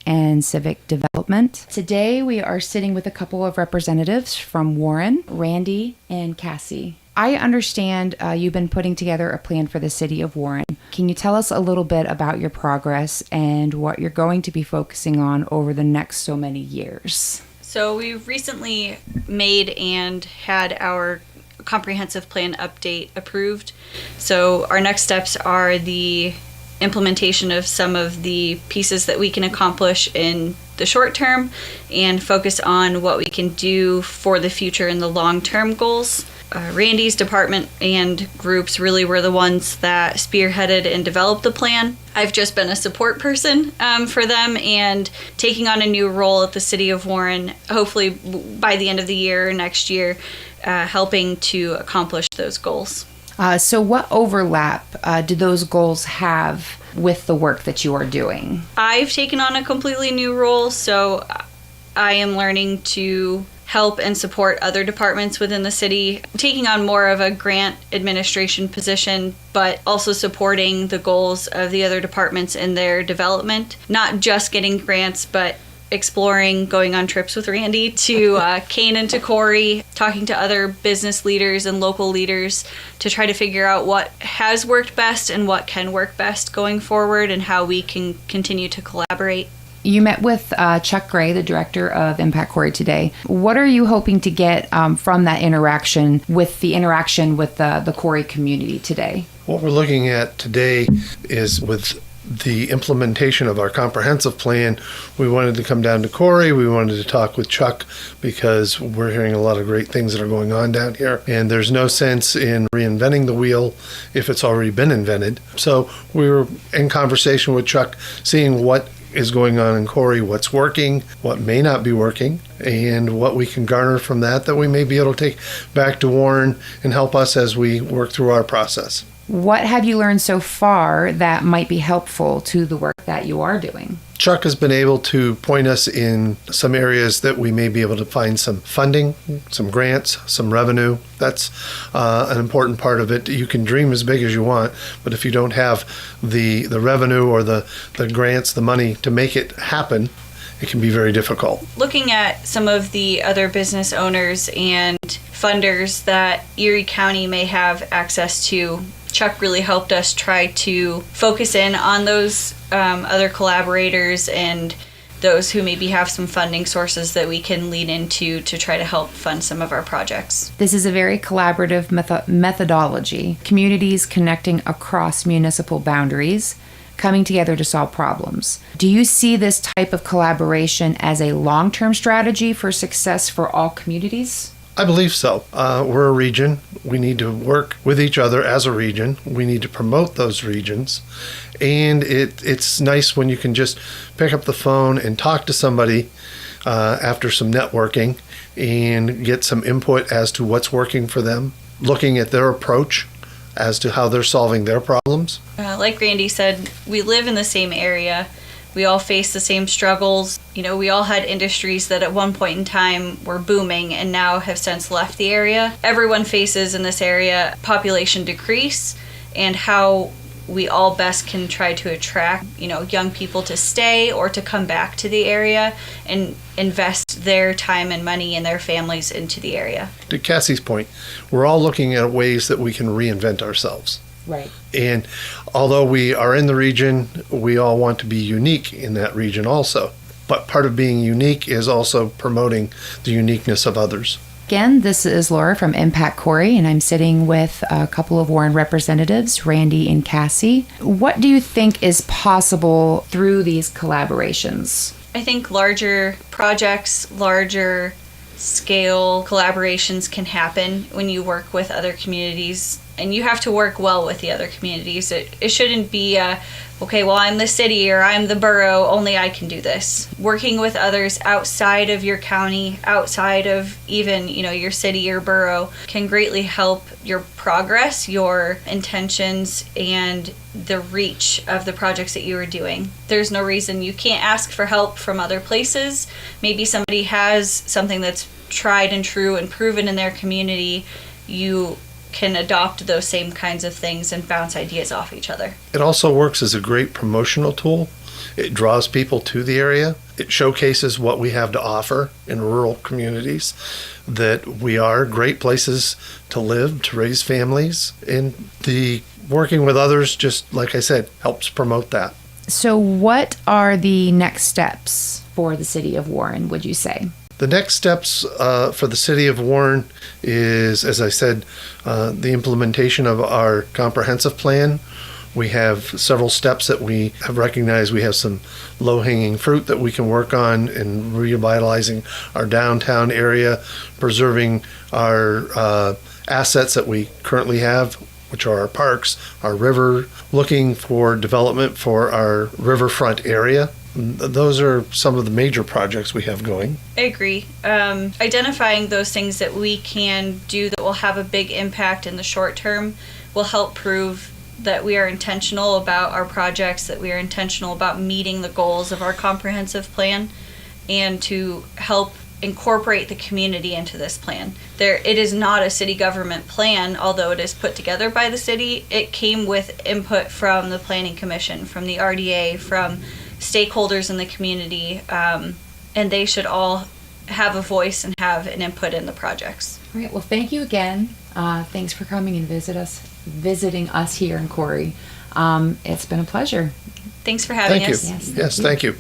and Civic Development. Today we are sitting with a couple of representatives from Warren, Randy and Kassie. I understand you've been putting together a plan for the city of Warren. Can you tell us a little bit about your progress and what you're going to be focusing on over the next so many years? So we've recently made and had our comprehensive plan update approved. So our next steps are the implementation of some of the pieces that we can accomplish in the short term and focus on what we can do for the future and the long-term goals. Randy's department and groups really were the ones that spearheaded and developed the plan. I've just been a support person for them and taking on a new role at the City of Warren, hopefully by the end of the year or next year, helping to accomplish those goals. So what overlap do those goals have with the work that you are doing? I've taken on a completely new role, so I am learning to help and support other departments within the city, taking on more of a grant administration position, but also supporting the goals of the other departments in their development. Not just getting grants, but exploring, going on trips with Randy to Kane and to Corry, talking to other business leaders and local leaders to try to figure out what has worked best and what can work best going forward and how we can continue to collaborate. You met with Chuck Gray, the director of Impact Corry, today. What are you hoping to get from that interaction with the Corry community today? What we're looking at today is with the implementation of our comprehensive plan. We wanted to come down to Corry. We wanted to talk with Chuck because we're hearing a lot of great things that are going on down here. And there's no sense in reinventing the wheel if it's already been invented. So we were in conversation with Chuck, seeing what is going on in Corry, what's working, what may not be working, and what we can garner from that we may be able to take back to Warren and help us as we work through our process. What have you learned so far that might be helpful to the work that you are doing? Chuck has been able to point us in some areas that we may be able to find some funding, some grants, some revenue. That's an important part of it. You can dream as big as you want, but if you don't have the revenue or the grants, the money to make it happen, it can be very difficult. Looking at some of the other business owners and funders that Erie County may have access to, Chuck really helped us try to focus in on those other collaborators and those who maybe have some funding sources that we can lean into to try to help fund some of our projects. This is a very collaborative methodology. Communities connecting across municipal boundaries, coming together to solve problems. Do you see this type of collaboration as a long-term strategy for success for all communities? I believe so. We're a region. We need to work with each other as a region. We need to promote those regions. And it's nice when you can just pick up the phone and talk to somebody after some networking and get some input as to what's working for them, looking at their approach as to how they're solving their problems. Like Randy said, we live in the same area. We all face the same struggles. You know, we all had industries that at one point in time were booming and now have since left the area. Everyone faces in this area population decrease and how we all best can try to attract, young people to stay or to come back to the area and invest their time and money and their families into the area. To Cassie's point, we're all looking at ways that we can reinvent ourselves. Right. And although we are in the region, we all want to be unique in that region also. But part of being unique is also promoting the uniqueness of others. Again, this is Laura from Impact Corry, and I'm sitting with a couple of Warren representatives, Randy and Kassie. What do you think is possible through these collaborations? I think larger projects, larger scale collaborations can happen when you work with other communities, and you have to work well with the other communities. It shouldn't be okay, well, I'm the city or I'm the borough, only I can do this. Working with others outside of your county, outside of even, your city or borough can greatly help your progress, your intentions, and the reach of the projects that you are doing. There's no reason you can't ask for help from other places. Maybe somebody has something that's tried and true and proven in their community. You can adopt those same kinds of things and bounce ideas off each other. It also works as a great promotional tool. It draws people to the area. It showcases what we have to offer in rural communities, that we are great places to live, to raise families, and the working with others, just like I said, helps promote that. So what are the next steps for the city of Warren, would you say? The next steps for the city of Warren is, as I said, the implementation of our comprehensive plan. We have several steps that we have recognized. We have some low-hanging fruit that we can work on in revitalizing our downtown area, preserving our assets that we currently have, which are our parks, our river, looking for development for our riverfront area. Those are some of the major projects we have going. I agree. Identifying those things that we can do that will have a big impact in the short term will help prove that we are intentional about our projects, that we are intentional about meeting the goals of our comprehensive plan, and to help incorporate the community into this plan. It is not a city government plan, although it is put together by the city. It came with input from the Planning Commission, from the RDA, from stakeholders in the community, and they should all have a voice and have an input in the projects. All right. Well, thank you again. Thanks for coming and visiting us here in Corry. It's been a pleasure. Thank you. Yes, Yes, thank you.